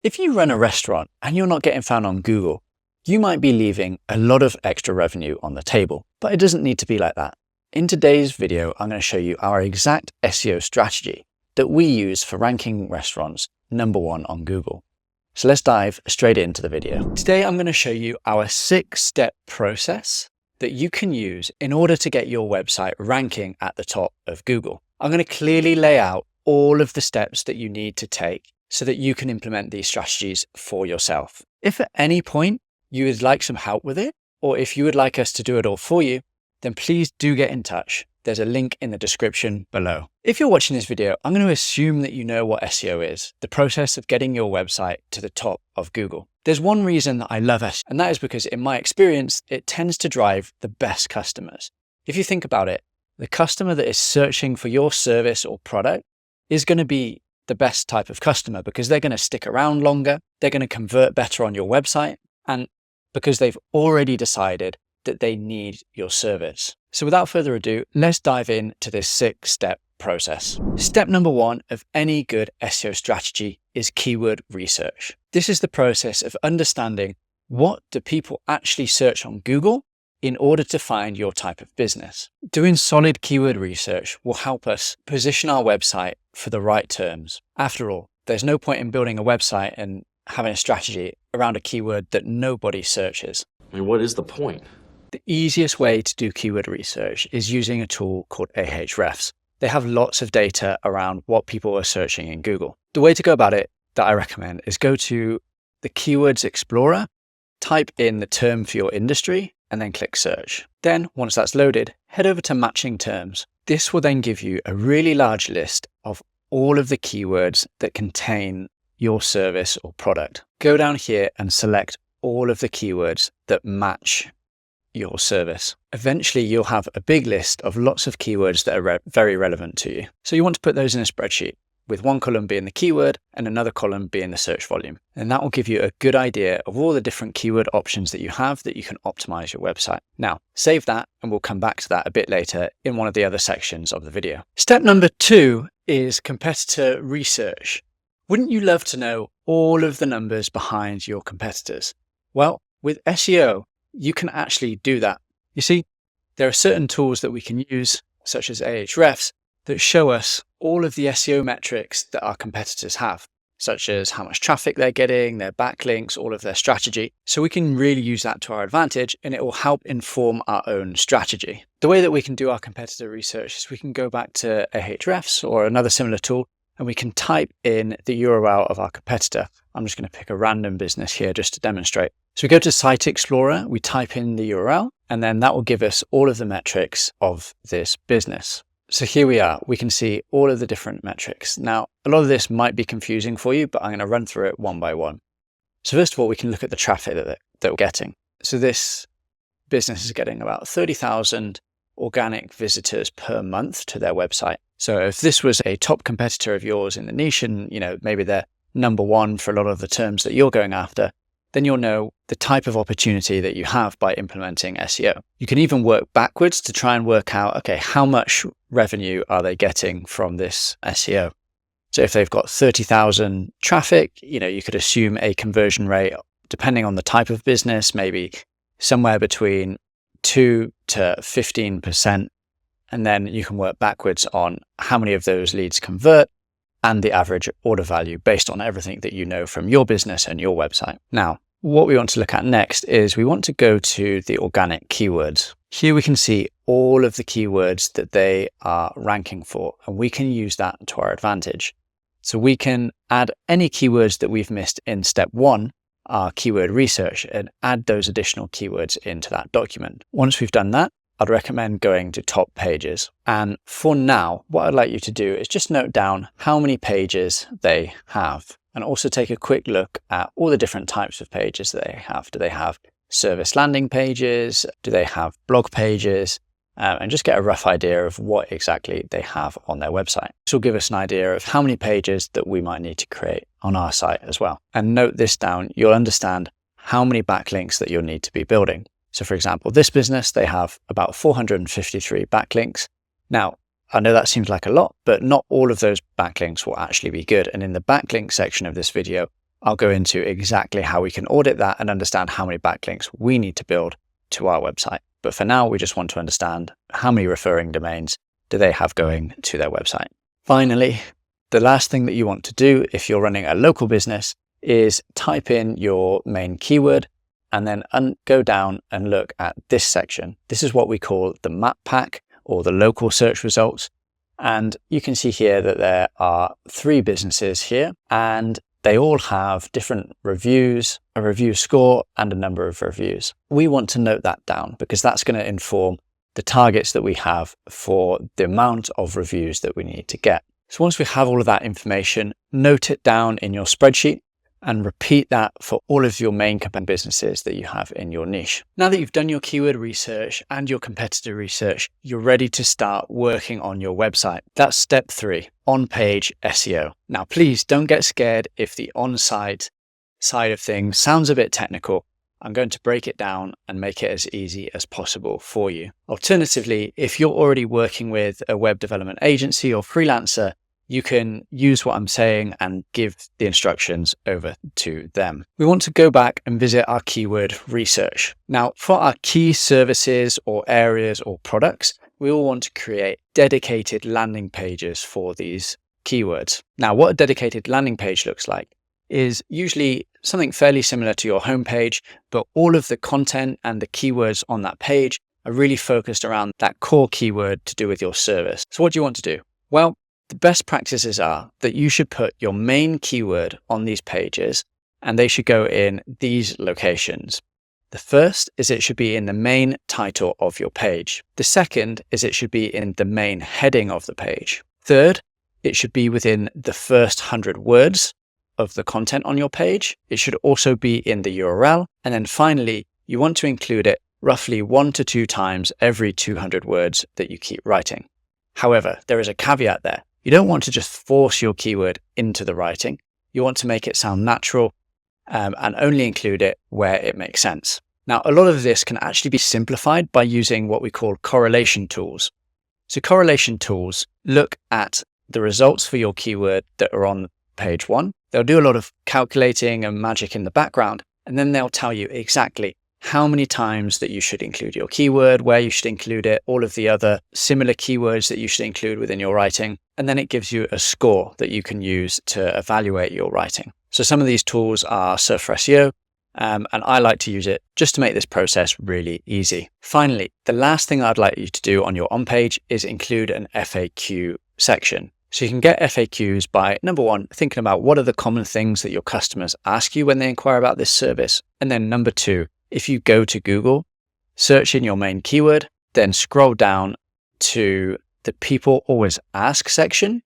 If you run a restaurant and you're not getting found on Google, you might be leaving a lot of extra revenue on the table, but it doesn't need to be like that. In today's video, I'm going to show you our exact SEO strategy that we use for ranking restaurants #1 on Google. So let's dive straight into the video. Today, I'm going to show you our 6-step process that you can use in order to get your website ranking at the top of Google. I'm going to clearly lay out all of the steps that you need to take so that you can implement these strategies for yourself. If at any point you would like some help with it, or if you would like us to do it all for you, then please do get in touch. There's a link in the description below. If you're watching this video, I'm going to assume that you know what SEO is, the process of getting your website to the top of Google. There's one reason that I love SEO, and that is because in my experience, it tends to drive the best customers. If you think about it, the customer that is searching for your service or product is going to be the best type of customer because they're going to stick around longer, they're going to convert better on your website, and because they've already decided that they need your service. So without further ado, let's dive into this 6-step process. Step #1 of any good SEO strategy is keyword research. This is the process of understanding what do people actually search on Google in order to find your type of business. Doing solid keyword research will help us position our website for the right terms. After all, there's no point in building a website and having a strategy around a keyword that nobody searches. I mean, what is the point? The easiest way to do keyword research is using a tool called Ahrefs. They have lots of data around what people are searching in Google. The way to go about it that I recommend is go to the Keywords Explorer, type in the term for your industry, and then click search. Then once that's loaded, head over to matching terms. This will then give you a really large list of all of the keywords that contain your service or product. Go down here and select all of the keywords that match your service. Eventually, you'll have a big list of lots of keywords that are very relevant to you. So you want to put those in a spreadsheet, with one column being the keyword and another column being the search volume. And that will give you a good idea of all the different keyword options that you have that you can optimize your website. Now, save that and we'll come back to that a bit later in one of the other sections of the video. Step #2 is competitor research. Wouldn't you love to know all of the numbers behind your competitors? Well, with SEO, you can actually do that. You see, there are certain tools that we can use, such as Ahrefs, that show us all of the SEO metrics that our competitors have, such as how much traffic they're getting, their backlinks, all of their strategy. So we can really use that to our advantage and it will help inform our own strategy. The way that we can do our competitor research is we can go back to Ahrefs or another similar tool and we can type in the URL of our competitor. I'm just going to pick a random business here just to demonstrate. So we go to Site Explorer, we type in the URL, and then that will give us all of the metrics of this business. So here we are, we can see all of the different metrics. Now, a lot of this might be confusing for you, but I'm going to run through it one by one. So first of all, we can look at the traffic that we're getting. So this business is getting about 30,000 organic visitors per month to their website. So if this was a top competitor of yours in the niche and, maybe they're #1 for a lot of the terms that you're going after, then you'll know the type of opportunity that you have by implementing SEO. You can even work backwards to try and work out, okay, how much revenue are they getting from this SEO? So if they've got 30,000 traffic, you could assume a conversion rate, depending on the type of business, maybe somewhere between 2 to 15%. And then you can work backwards on how many of those leads convert and the average order value based on everything that you know from your business and your website. Now, what we want to look at next is we want to go to the organic keywords. Here we can see all of the keywords that they are ranking for, and we can use that to our advantage. So we can add any keywords that we've missed in step 1, our keyword research, and add those additional keywords into that document. Once we've done that, I'd recommend going to top pages. And for now, what I'd like you to do is just note down how many pages they have and also take a quick look at all the different types of pages that they have. Do they have service landing pages? Do they have blog pages? And just get a rough idea of what exactly they have on their website. This will give us an idea of how many pages that we might need to create on our site as well. And note this down, you'll understand how many backlinks that you'll need to be building. So for example, this business, they have about 453 backlinks. Now, I know that seems like a lot, but not all of those backlinks will actually be good. And in the backlink section of this video, I'll go into exactly how we can audit that and understand how many backlinks we need to build to our website. But for now, we just want to understand how many referring domains do they have going to their website. Finally, the last thing that you want to do if you're running a local business is type in your main keyword and then go down and look at this section. This is what we call the map pack or the local search results. And you can see here that there are 3 businesses here, and they all have different reviews, a review score, and a number of reviews. We want to note that down because that's going to inform the targets that we have for the amount of reviews that we need to get. So once we have all of that information, note it down in your spreadsheet and repeat that for all of your main businesses that you have in your niche. Now that you've done your keyword research and your competitor research, you're ready to start working on your website. That's step 3, on-page SEO. Now, please don't get scared if the on-site side of things sounds a bit technical. I'm going to break it down and make it as easy as possible for you. Alternatively, if you're already working with a web development agency or freelancer, you can use what I'm saying and give the instructions over to them. We want to go back and visit our keyword research. Now, for our key services or areas or products, we will want to create dedicated landing pages for these keywords. Now, what a dedicated landing page looks like is usually something fairly similar to your homepage, but all of the content and the keywords on that page are really focused around that core keyword to do with your service. So what do you want to do? Well, the best practices are that you should put your main keyword on these pages, and they should go in these locations. The first is it should be in the main title of your page. The second is it should be in the main heading of the page. Third, it should be within the first 100 words of the content on your page. It should also be in the URL. And then finally, you want to include it roughly 1 to 2 times every 200 words that you keep writing. However, there is a caveat there. You don't want to just force your keyword into the writing. You want to make it sound natural and only include it where it makes sense. Now, a lot of this can actually be simplified by using what we call correlation tools. So correlation tools look at the results for your keyword that are on page 1. They'll do a lot of calculating and magic in the background, and then they'll tell you exactly how many times that you should include your keyword, where you should include it, all of the other similar keywords that you should include within your writing. And then it gives you a score that you can use to evaluate your writing. So some of these tools are Search for SEO, and I like to use it just to make this process really easy. Finally, the last thing I'd like you to do on your on-page is include an FAQ section. So you can get FAQs by, number 1, thinking about what are the common things that your customers ask you when they inquire about this service. And then number 2, if you go to Google, search in your main keyword, then scroll down to the people always ask section.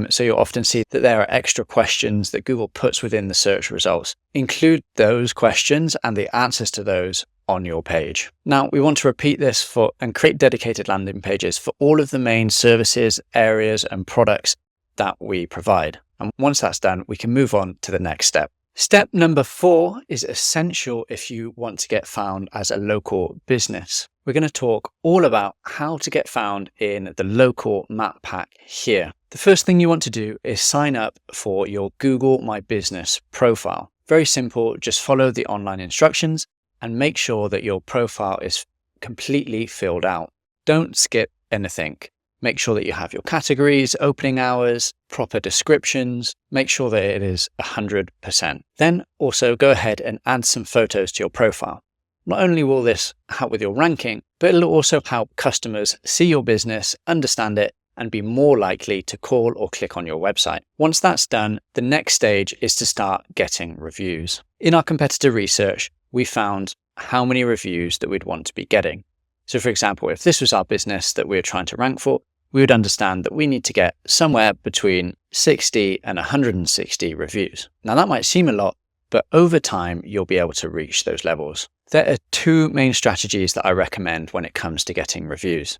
So you'll often see that there are extra questions that Google puts within the search results. Include those questions and the answers to those on your page. Now, we want to repeat this and create dedicated landing pages for all of the main services, areas, and products that we provide. And once that's done, we can move on to the next step. Step number 4 is essential if you want to get found as a local business. We're going to talk all about how to get found in the local map pack here. The first thing you want to do is sign up for your Google My Business profile. Very simple, just follow the online instructions and make sure that your profile is completely filled out. Don't skip anything. Make sure that you have your categories, opening hours, proper descriptions. Make sure that it is 100%. Then also go ahead and add some photos to your profile. Not only will this help with your ranking, but it'll also help customers see your business, understand it, and be more likely to call or click on your website. Once that's done, the next stage is to start getting reviews. In our competitor research, we found how many reviews that we'd want to be getting. So for example, if this was our business that we were trying to rank for, we would understand that we need to get somewhere between 60 and 160 reviews. Now that might seem a lot, but over time, you'll be able to reach those levels. There are 2 main strategies that I recommend when it comes to getting reviews.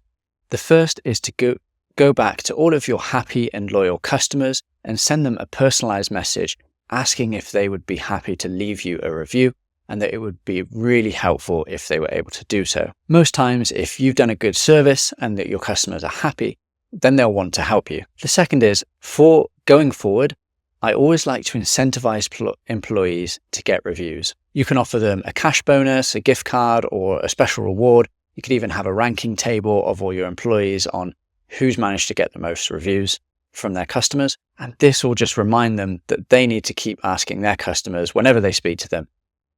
The first is to go back to all of your happy and loyal customers and send them a personalized message asking if they would be happy to leave you a review, and that it would be really helpful if they were able to do so. Most times, if you've done a good service and that your customers are happy, then they'll want to help you. The second is, for going forward, I always like to incentivize employees to get reviews. You can offer them a cash bonus, a gift card, or a special reward. You could even have a ranking table of all your employees on who's managed to get the most reviews from their customers. And this will just remind them that they need to keep asking their customers whenever they speak to them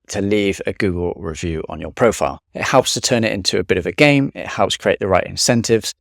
to leave a Google review on your profile. It helps to turn it into a bit of a game. It helps create the right incentives.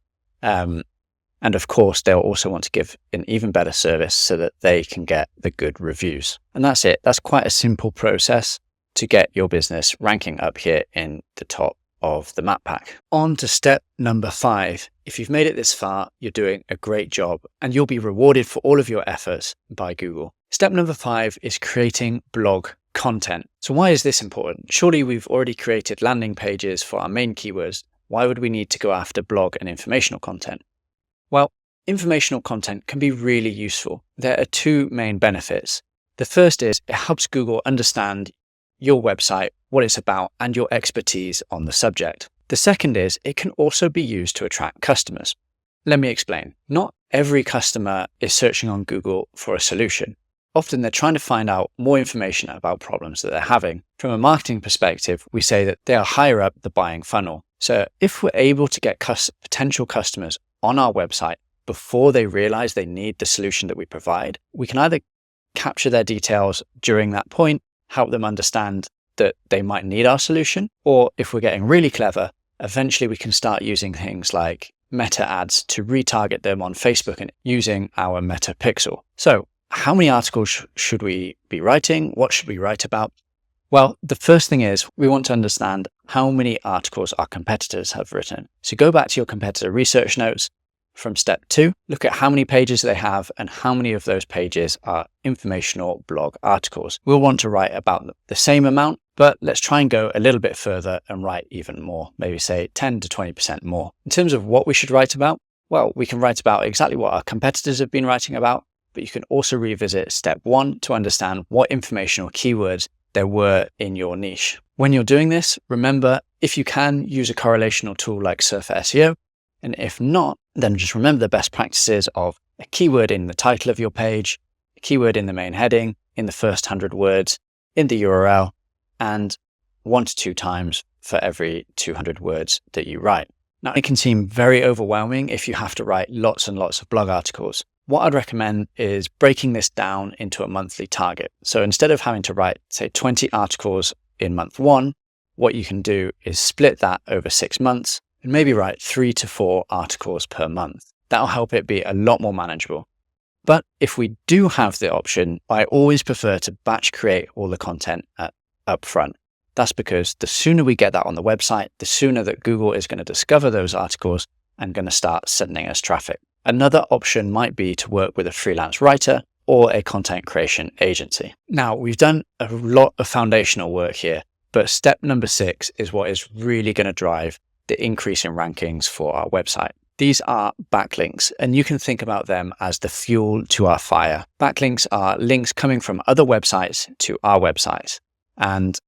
And of course, they'll also want to give an even better service so that they can get the good reviews. And that's it. That's quite a simple process to get your business ranking up here in the top of the map pack. On to step number 5. If you've made it this far, you're doing a great job and you'll be rewarded for all of your efforts by Google. Step number 5 is creating blog content. So why is this important? Surely we've already created landing pages for our main keywords. Why would we need to go after blog and informational content? Well, informational content can be really useful. There are 2 main benefits. The first is it helps Google understand your website, what it's about, and your expertise on the subject. The second is it can also be used to attract customers. Let me explain. Not every customer is searching on Google for a solution. Often they're trying to find out more information about problems that they're having. From a marketing perspective, we say that they are higher up the buying funnel. So if we're able to get potential customers on our website before they realize they need the solution that we provide, we can either capture their details during that point, help them understand that they might need our solution, or if we're getting really clever, eventually we can start using things like meta ads to retarget them on Facebook and using our meta pixel. So how many articles should we be writing? What should we write about? Well, the first thing is we want to understand how many articles our competitors have written. So go back to your competitor research notes from step 2, look at how many pages they have and how many of those pages are informational blog articles. We'll want to write about the same amount, but let's try and go a little bit further and write even more, maybe say 10 to 20% more. In terms of what we should write about, well, we can write about exactly what our competitors have been writing about, but you can also revisit step 1 to understand what informational keywords there were in your niche. When you're doing this, remember, if you can, use a correlational tool like Surfer SEO, and if not, then just remember the best practices of a keyword in the title of your page, a keyword in the main heading, in the first 100 words, in the URL, and 1 to 2 times for every 200 words that you write. Now, it can seem very overwhelming if you have to write lots and lots of blog articles. What I'd recommend is breaking this down into a monthly target. So instead of having to write, say, 20 articles in month 1, what you can do is split that over 6 months and maybe write 3 to 4 articles per month. That'll help it be a lot more manageable. But if we do have the option, I always prefer to batch create all the content up front. That's because the sooner we get that on the website, the sooner that Google is going to discover those articles and going to start sending us traffic. Another option might be to work with a freelance writer or a content creation agency. Now, we've done a lot of foundational work here, but step number 6 is what is really going to drive the increase in rankings for our website. These are backlinks, and you can think about them as the fuel to our fire. Backlinks are links coming from other websites to our websites, and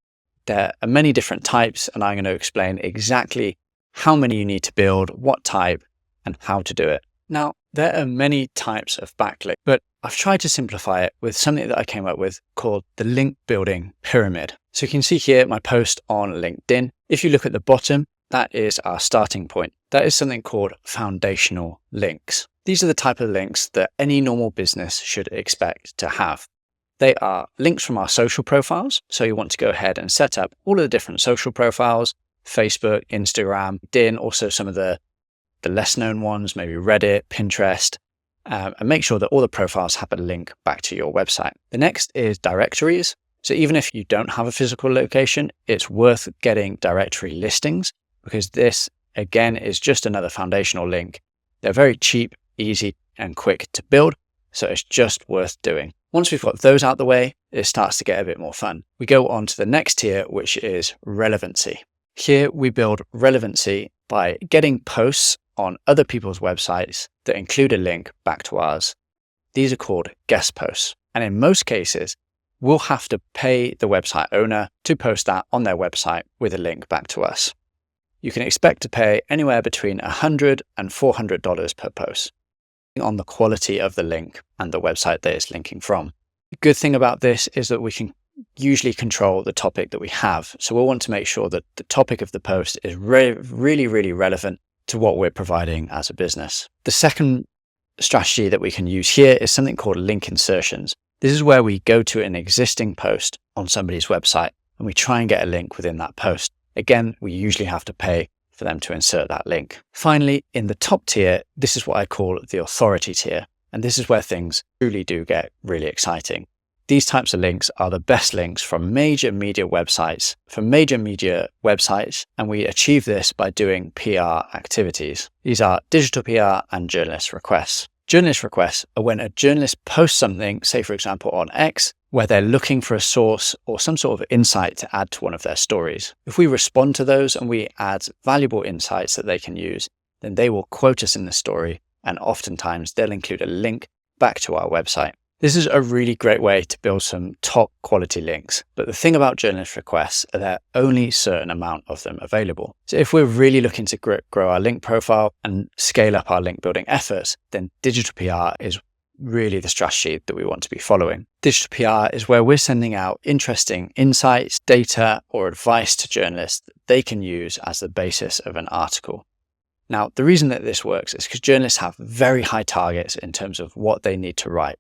there are many different types, and I'm going to explain exactly how many you need to build, what type, and how to do it. Now, there are many types of backlinks, but I've tried to simplify it with something that I came up with called the link building pyramid. So you can see here my post on LinkedIn. If you look at the bottom, that is our starting point. That is something called foundational links. These are the type of links that any normal business should expect to have. They are links from our social profiles. So you want to go ahead and set up all of the different social profiles, Facebook, Instagram, LinkedIn, also some of the less known ones, maybe Reddit, Pinterest, and make sure that all the profiles have a link back to your website. The next is directories. So even if you don't have a physical location, it's worth getting directory listings because this, again, is just another foundational link. They're very cheap, easy, and quick to build, so it's just worth doing. Once we've got those out the way, it starts to get a bit more fun. We go on to the next tier, which is relevancy. Here we build relevancy by getting posts on other people's websites that include a link back to ours. These are called guest posts. And in most cases, we'll have to pay the website owner to post that on their website with a link back to us. You can expect to pay anywhere between $100 and $400 per post on the quality of the link and the website that it's linking from. The good thing about this is that we can usually control the topic that we have. So we'll want to make sure that the topic of the post is really, really relevant to what we're providing as a business. The second strategy that we can use here is something called link insertions. This is where we go to an existing post on somebody's website and we try and get a link within that post. Again, we usually have to pay for them to insert that link. Finally, in the top tier, this is what I call the authority tier. And this is where things truly do get really exciting. These types of links are the best links from major media websites, and we achieve this by doing PR activities. These are digital PR and journalist requests. Journalist requests are when a journalist posts something, say for example on X, where they're looking for a source or some sort of insight to add to one of their stories. If we respond to those and we add valuable insights that they can use, then they will quote us in the story, and oftentimes they'll include a link back to our website. This is a really great way to build some top quality links. But the thing about journalist requests are there are only a certain amount of them available. So if we're really looking to grow our link profile and scale up our link building efforts, then digital PR is really the strategy that we want to be following. Digital PR is where we're sending out interesting insights, data, or advice to journalists that they can use as the basis of an article. Now, the reason that this works is because journalists have very high targets in terms of what they need to write.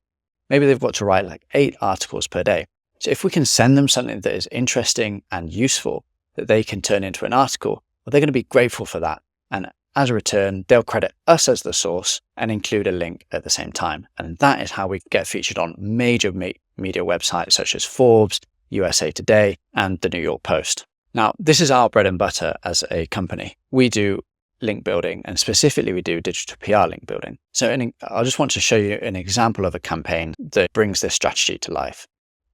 Maybe they've got to write like 8 articles per day. So if we can send them something that is interesting and useful that they can turn into an article, well, they're going to be grateful for that. And as a return, they'll credit us as the source and include a link at the same time. And that is how we get featured on major media websites such as Forbes, USA Today, and the New York Post. Now, this is our bread and butter as a company. We do link building, and specifically we do digital PR link building. So I just want to show you an example of a campaign that brings this strategy to life.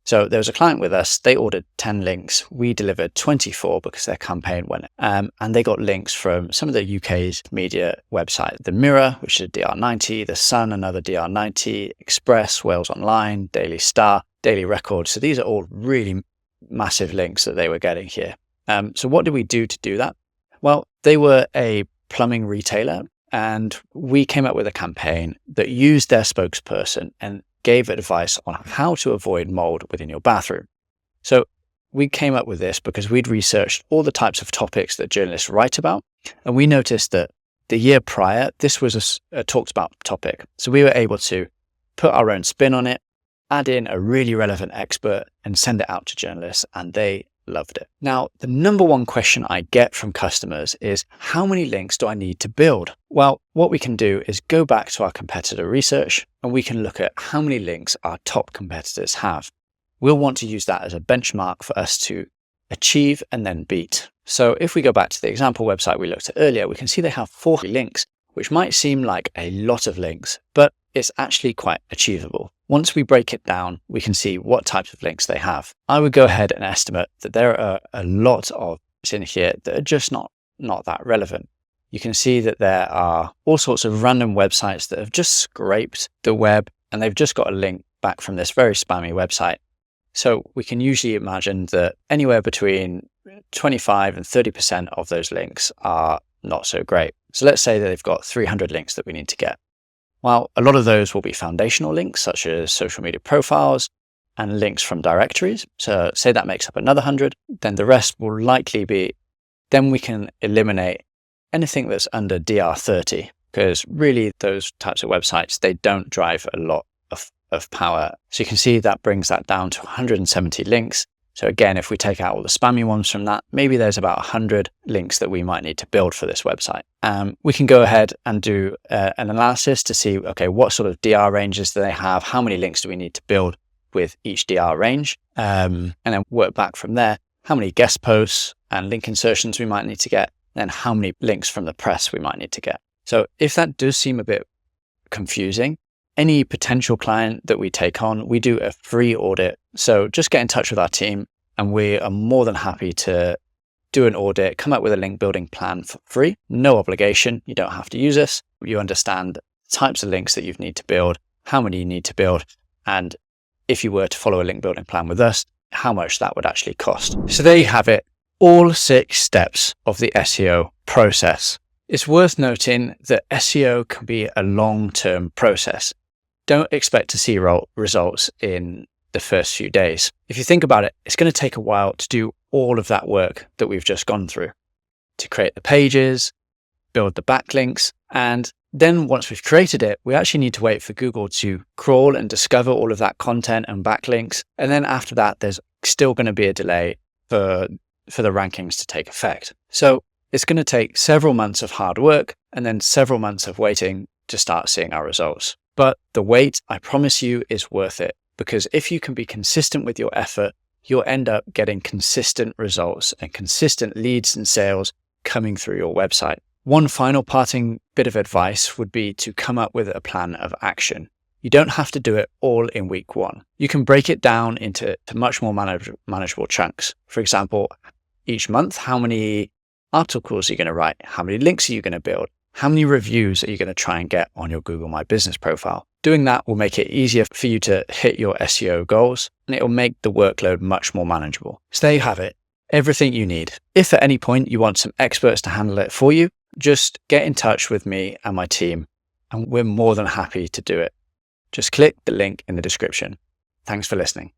So there was a client with us, they ordered 10 links. We delivered 24 because their campaign went, and they got links from some of the UK's media websites. The Mirror, which is a DR90, The Sun, another DR90, Express, Wales Online, Daily Star, Daily Record. So these are all really massive links that they were getting here. So what did we do to do that? Well, they were a plumbing retailer, and we came up with a campaign that used their spokesperson and gave advice on how to avoid mold within your bathroom. So we came up with this because we'd researched all the types of topics that journalists write about, and we noticed that the year prior, this was a talked about topic. So we were able to put our own spin on it, add in a really relevant expert, and send it out to journalists, and they loved it. Now, the number one question I get from customers is, how many links do I need to build? Well, what we can do is go back to our competitor research and we can look at how many links our top competitors have. We'll want to use that as a benchmark for us to achieve and then beat. So if we go back to the example website we looked at earlier, we can see they have 40 links, which might seem like a lot of links, but it's actually quite achievable. Once we break it down, we can see what types of links they have. I would go ahead and estimate that there are a lot of links in here that are just not that relevant. You can see that there are all sorts of random websites that have just scraped the web and they've just got a link back from this very spammy website. So we can usually imagine that anywhere between 25 and 30% of those links are not so great. So let's say that they've got 300 links that we need to get. Well, a lot of those will be foundational links, such as social media profiles and links from directories. So say that makes up another 100, then the rest will likely be, then we can eliminate anything that's under DR30, because really those types of websites, they don't drive a lot of power. So you can see that brings that down to 170 links. So again, if we take out all the spammy ones from that, maybe there's about 100 links that we might need to build for this website. We can go ahead and do an analysis to see, okay, what sort of DR ranges do they have? How many links do we need to build with each DR range? And then work back from there, how many guest posts and link insertions we might need to get, and how many links from the press we might need to get. So if that does seem a bit confusing, any potential client that we take on, we do a free audit. So just get in touch with our team and we are more than happy to do an audit, come up with a link building plan for free, no obligation. You don't have to use us. You understand the types of links that you need to build, how many you need to build, and if you were to follow a link building plan with us, how much that would actually cost. So there you have it, all 6 steps of the SEO process. It's worth noting that SEO can be a long-term process. Don't expect to see results in the first few days. If you think about it, it's going to take a while to do all of that work that we've just gone through, to create the pages, build the backlinks, and then once we've created it, we actually need to wait for Google to crawl and discover all of that content and backlinks. And then after that, there's still going to be a delay for the rankings to take effect. So it's going to take several months of hard work and then several months of waiting to start seeing our results. But the wait, I promise you, is worth it, because if you can be consistent with your effort, you'll end up getting consistent results and consistent leads and sales coming through your website. One final parting bit of advice would be to come up with a plan of action. You don't have to do it all in week one. You can break it down into much more manageable chunks. For example, each month, how many articles are you going to write? How many links are you going to build? How many reviews are you going to try and get on your Google My Business profile? Doing that will make it easier for you to hit your SEO goals, and it will make the workload much more manageable. So there you have it, everything you need. If at any point you want some experts to handle it for you, just get in touch with me and my team, and we're more than happy to do it. Just click the link in the description. Thanks for listening.